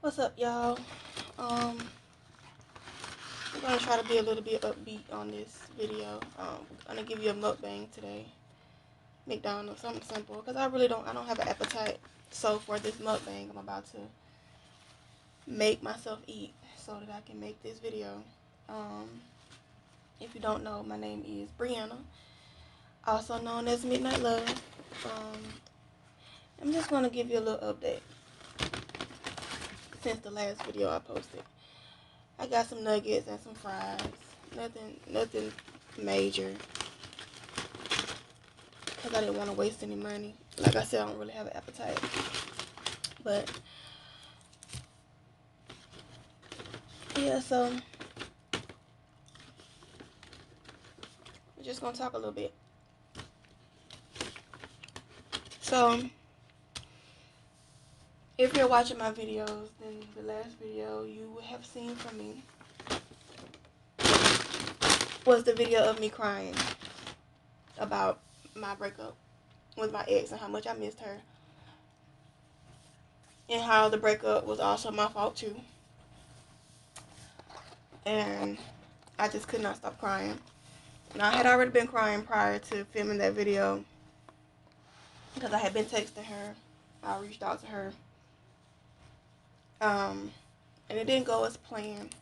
What's up, y'all? I'm gonna try to be a little bit upbeat on this video. I'm gonna give you a mukbang today. McDonald's, something simple, because I don't have an appetite. So for this mukbang, I'm about to make myself eat so that I can make this video. Um, if you don't know, my name is Brianna, also known as Midnight Love. Um, I'm just gonna give you a little update since the last video I posted. I got some nuggets and some fries. Nothing major. Because I didn't want to waste any money. Like I said, I don't really have an appetite. But, yeah, so we're just going to talk a little bit. So, if you're watching my videos, then the last video you would have seen from me was the video of me crying about my breakup with my ex and how much I missed her. And how the breakup was also my fault too. And I just could not stop crying. Now, I had already been crying prior to filming that video because I had been texting her. I reached out to her. And it didn't go as planned.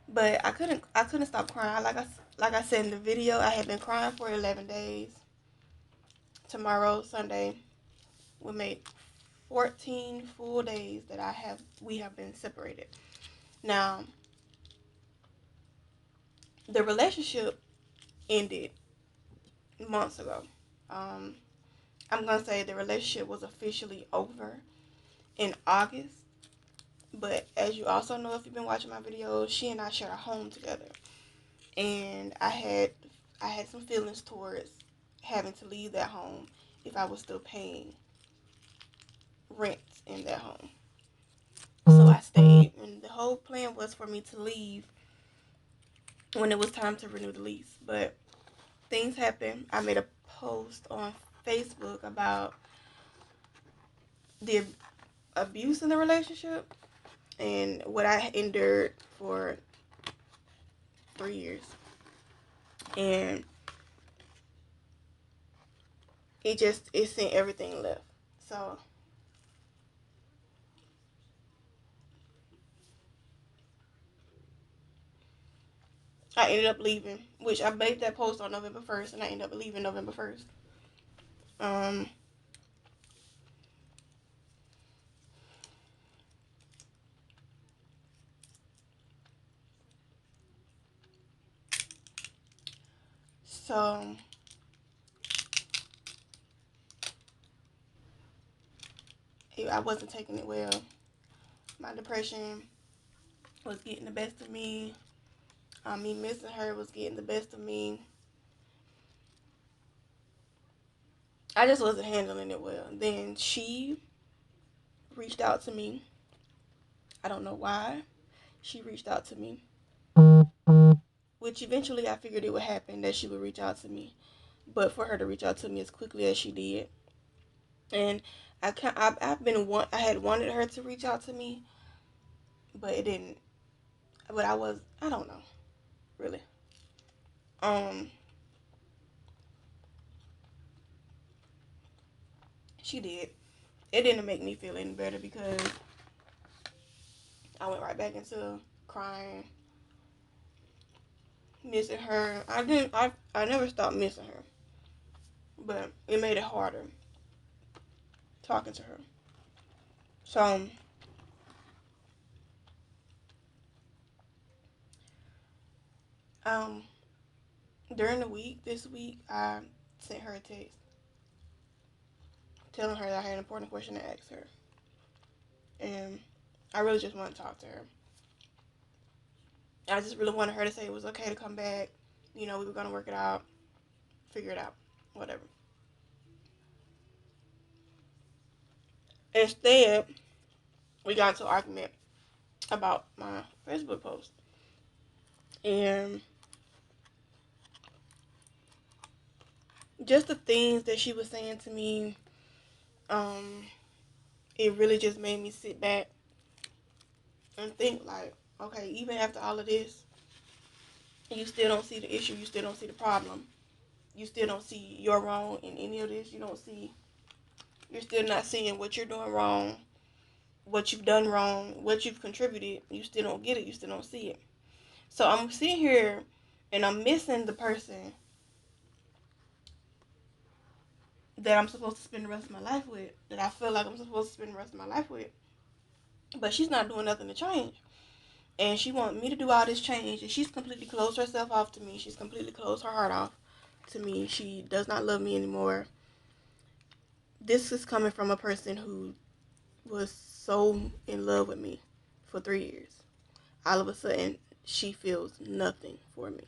But I couldn't stop crying. Like I said in the video, I had been crying for 11 days. Tomorrow, Sunday, will make 14 full days that we have been separated. Now, the relationship ended months ago. I'm gonna say the relationship was officially over in August. But as you also know, if you've been watching my videos, she and I shared a home together, and I had some feelings towards having to leave that home if I was still paying rent in that home. So I stayed, and the whole plan was for me to leave when it was time to renew the lease. But things happened. I made a post on Facebook about the abuse in the relationship and what I endured for 3 years. And it sent everything left. So I ended up leaving, which I made that post on November 1st, and I ended up leaving November 1st. Um, so I wasn't taking it well. My depression was getting the best of me. Me missing her was getting the best of me. I just wasn't handling it well. Then she reached out to me. I don't know why. She reached out to me. Which eventually I figured it would happen that she would reach out to me. But for her to reach out to me as quickly as she did. And I had wanted her to reach out to me, but it didn't. But I don't know, really. Um, she did. It didn't make me feel any better because I went right back into crying, missing her. I never stopped missing her, but it made it harder talking to her. So, um, during this week, I sent her a text telling her that I had an important question to ask her, and I really just wanted to talk to her. I just really wanted her to say it was okay to come back. You know, we were gonna work it out, figure it out, whatever. Instead, we got into an argument about my Facebook post, and just the things that she was saying to me, it really just made me sit back and think like, okay, even after all of this, you still don't see the issue. You still don't see the problem. You still don't see your wrong in any of this. You don't see. You're still not seeing what you're doing wrong, what you've done wrong, what you've contributed. You still don't get it. You still don't see it. So I'm sitting here and I'm missing the person that I'm supposed to spend the rest of my life with, that I feel like I'm supposed to spend the rest of my life with. But she's not doing nothing to change. And she wants me to do all this change. And she's completely closed herself off to me. She's completely closed her heart off to me. She does not love me anymore. This is coming from a person who was so in love with me for 3 years. All of a sudden, she feels nothing for me.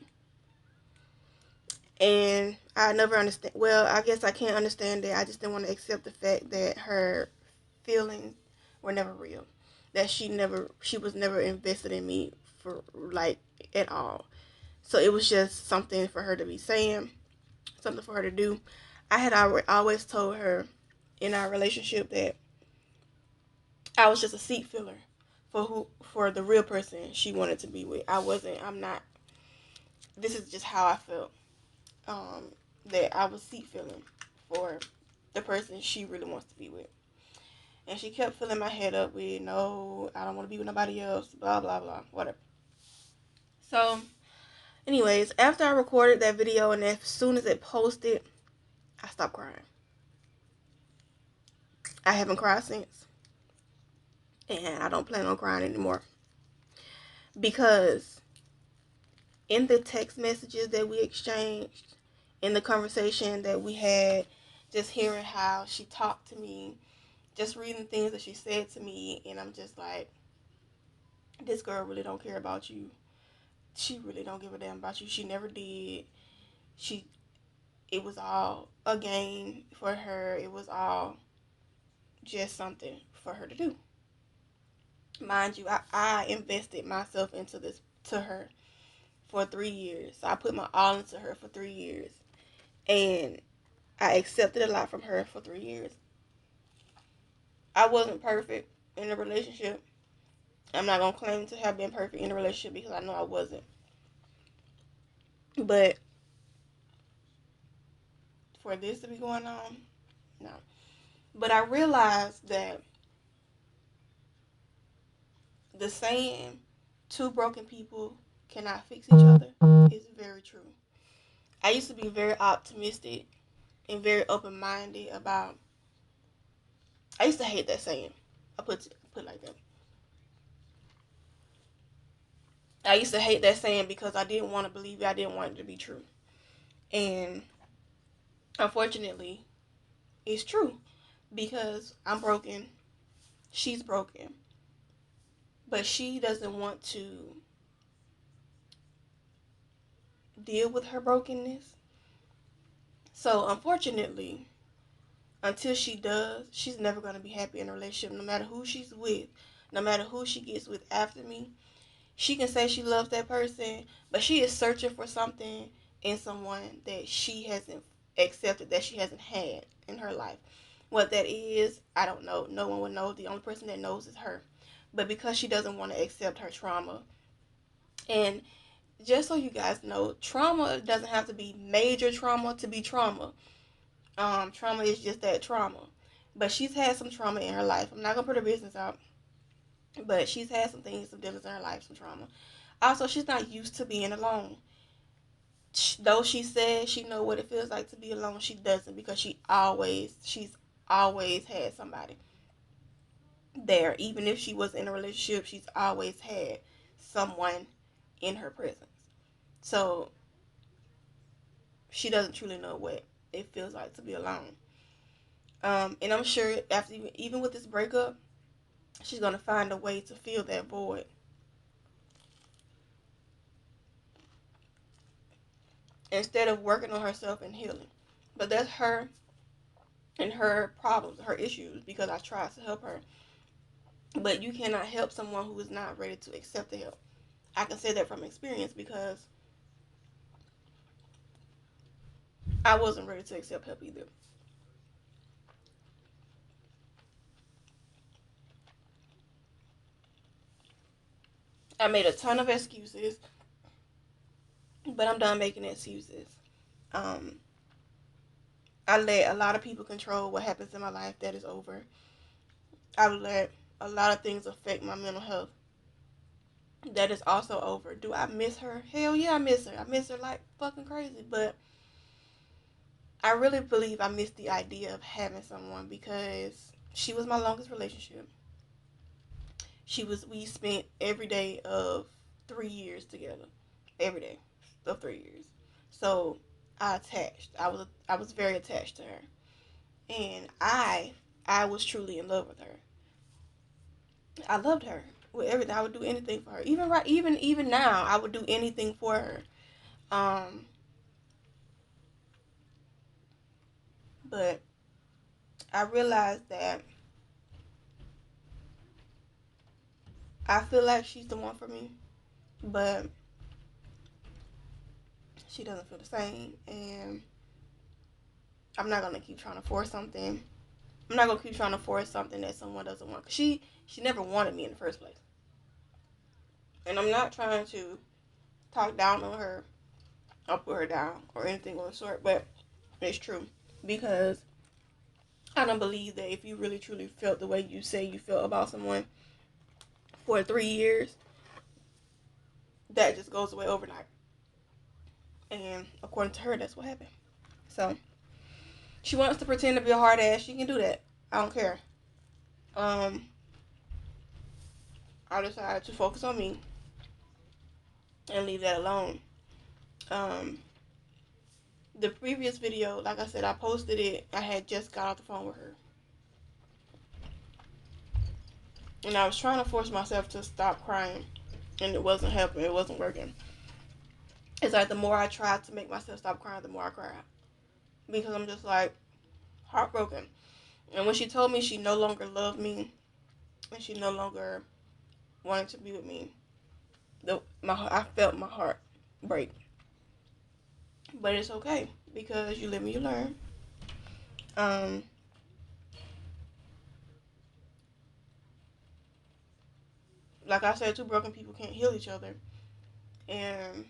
And I never understand. Well, I guess I can't understand that. I just didn't want to accept the fact that her feelings were never real. That she was never invested in me for like at all. So it was just something for her to be saying, something for her to do. I had always told her in our relationship that I was just a seat filler for the real person she wanted to be with. I wasn't. I'm not. This is just how I felt. Um, that I was seat filling for the person she really wants to be with. And she kept filling my head up with, no, I don't want to be with nobody else, blah, blah, blah, whatever. So, anyways, after I recorded that video and as soon as it posted, I stopped crying. I haven't cried since. And I don't plan on crying anymore. Because in the text messages that we exchanged, in the conversation that we had, just hearing how she talked to me, just reading things that she said to me, and I'm just like, this girl really don't care about you. She really don't give a damn about you. She never did. She, it was all a game for her. It was all just something for her to do. Mind you, I invested myself into this to her for 3 years. So I put my all into her for 3 years, and I accepted a lot from her for 3 years. I wasn't perfect in a relationship. I'm not gonna claim to have been perfect in a relationship because I know I wasn't. But for this to be going on, no. But I realized that the saying, two broken people cannot fix each other, is very true. I used to be very optimistic and very open minded about. I used to hate that saying. I put it like that. I used to hate that saying because I didn't want to believe it. I didn't want it to be true. And unfortunately, it's true because I'm broken. She's broken. But she doesn't want to deal with her brokenness. So, unfortunately, until she does, she's never going to be happy in a relationship, no matter who she's with, no matter who she gets with after me. She can say she loves that person, but she is searching for something in someone that she hasn't accepted, that she hasn't had in her life. What that is, I don't know. No one will know. The only person that knows is her. But because she doesn't want to accept her trauma, and just so you guys know, trauma doesn't have to be major trauma to be trauma. Trauma is just that trauma. But she's had some trauma in her life. I'm not gonna put her business out, but she's had some things, some dealings in her life, some trauma. Also, she's not used to being alone. Though she says she know what it feels like to be alone, she doesn't because she's always had somebody there. Even if she was in a relationship, she's always had someone in her presence. So she doesn't truly know what it feels like to be alone. And I'm sure after even with this breakup, she's gonna find a way to fill that void. Instead of working on herself and healing. But that's her and her problems, her issues, because I tried to help her. But you cannot help someone who is not ready to accept the help. I can say that from experience because I wasn't ready to accept help either. I made a ton of excuses, but I'm done making excuses. Um, I let a lot of people control what happens in my life. That is over. I let a lot of things affect my mental health. That is also over. Do I miss her? Hell yeah, I miss her. I miss her like fucking crazy. But I really believe I miss the idea of having someone because she was my longest relationship. We spent every day of 3 years together. Every day of 3 years. So I was very attached to her. And I was truly in love with her. I loved her with everything. I would do anything for her. Even now, I would do anything for her. Um, but I realized that I feel like she's the one for me, but she doesn't feel the same, and I'm not gonna keep trying to force something. I'm not gonna keep trying to force something that someone doesn't want. Cause she never wanted me in the first place, and I'm not trying to talk down on her, or put her down, or anything of the sort. But it's true because I don't believe that if you really truly felt the way you say you felt about someone for 3 years, that just goes away overnight. And according to her, that's what happened. So she wants to pretend to be a hard ass. She can do that. I don't care. Um, I decided to focus on me and leave that alone. Um, the previous video, like I said, I posted it. I had just got off the phone with her, and I was trying to force myself to stop crying, and it wasn't helping. It wasn't working. It's like the more I tried to make myself stop crying, the more I cried because I'm just like heartbroken. And when she told me she no longer loved me and she no longer wanted to be with me, I felt my heart break. But it's okay because you live and you learn. Um, like I said, two broken people can't heal each other, and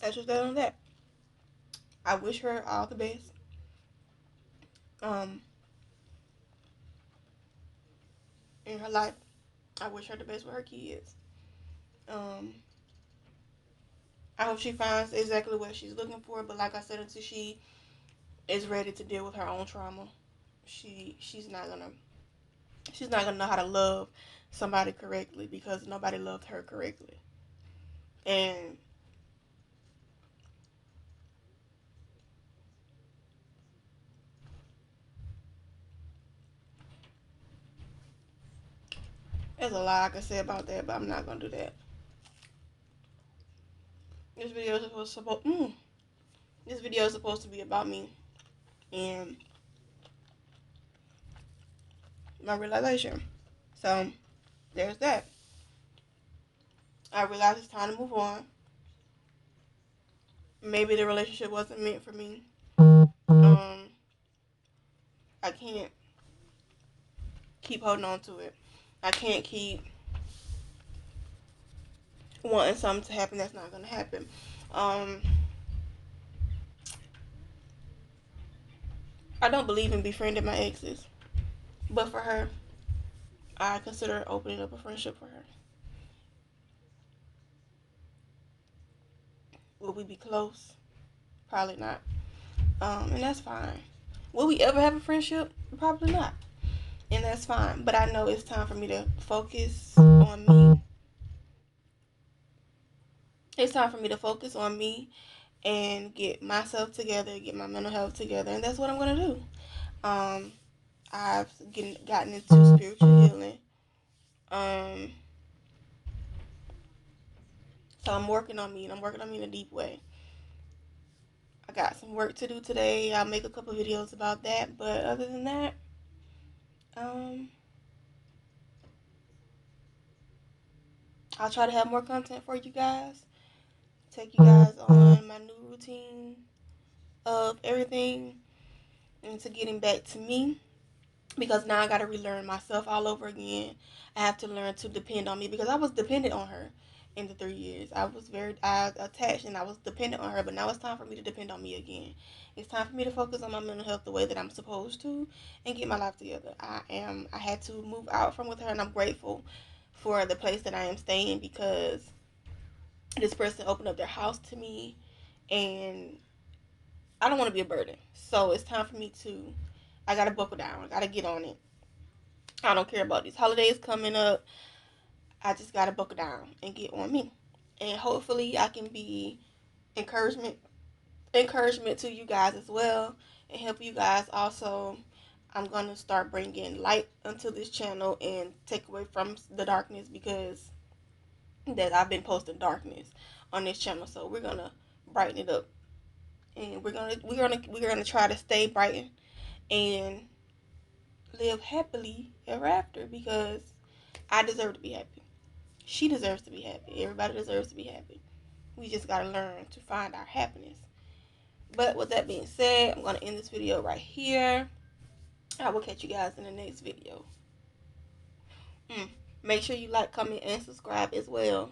that's just that on that. I wish her all the best. Um, in her life, I wish her the best with her kids. Um, I hope she finds exactly what she's looking for. But like I said, until she is ready to deal with her own trauma, she's not gonna know how to love somebody correctly because nobody loved her correctly. And there's a lot I can say about that, but I'm not gonna do that. This video is this video is supposed to be about me and my realization. So there's that. I realized it's time to move on. Maybe the relationship wasn't meant for me. I can't keep holding on to it. I can't keep wanting something to happen that's not gonna happen. Um, I don't believe in befriending my exes, but for her, I consider opening up a friendship for her. Will we be close? Probably not. And that's fine. Will we ever have a friendship? Probably not. And that's fine. But I know it's time for me to focus on me. It's time for me to focus on me and get myself together, get my mental health together, and that's what I'm gonna do. Um, I've gotten into spiritual healing. Um, so I'm working on me, and I'm working on me in a deep way. I got some work to do today. I'll make a couple videos about that, but other than that, um, I'll try to have more content for you guys. Take you guys on my new routine of everything. into getting back to me, because now I got to relearn myself all over again. I have to learn to depend on me, because I was dependent on her in the 3 years. I attached and I was dependent on her, but now it's time for me to depend on me again. It's time for me to focus on my mental health the way that I'm supposed to and get my life together. I had to move out from with her, and I'm grateful for the place that I am staying, because this person opened up their house to me, and I don't want to be a burden. So it's time for me to, I got to buckle down. I got to get on it. I don't care about these holidays coming up. I just got to buckle down and get on me. And hopefully I can be encouragement encouragement to you guys as well, and help you guys also. I'm going to start bringing light onto this channel and take away from the darkness, because that I've been posting darkness on this channel. So we're going to brighten it up, and we're going to try to stay bright and live happily ever after, because I deserve to be happy. She deserves to be happy. Everybody deserves to be happy. We just got to learn to find our happiness. But with that being said, I'm going to end this video right here. I will catch you guys in the next video. Make sure you like, comment, and subscribe as well.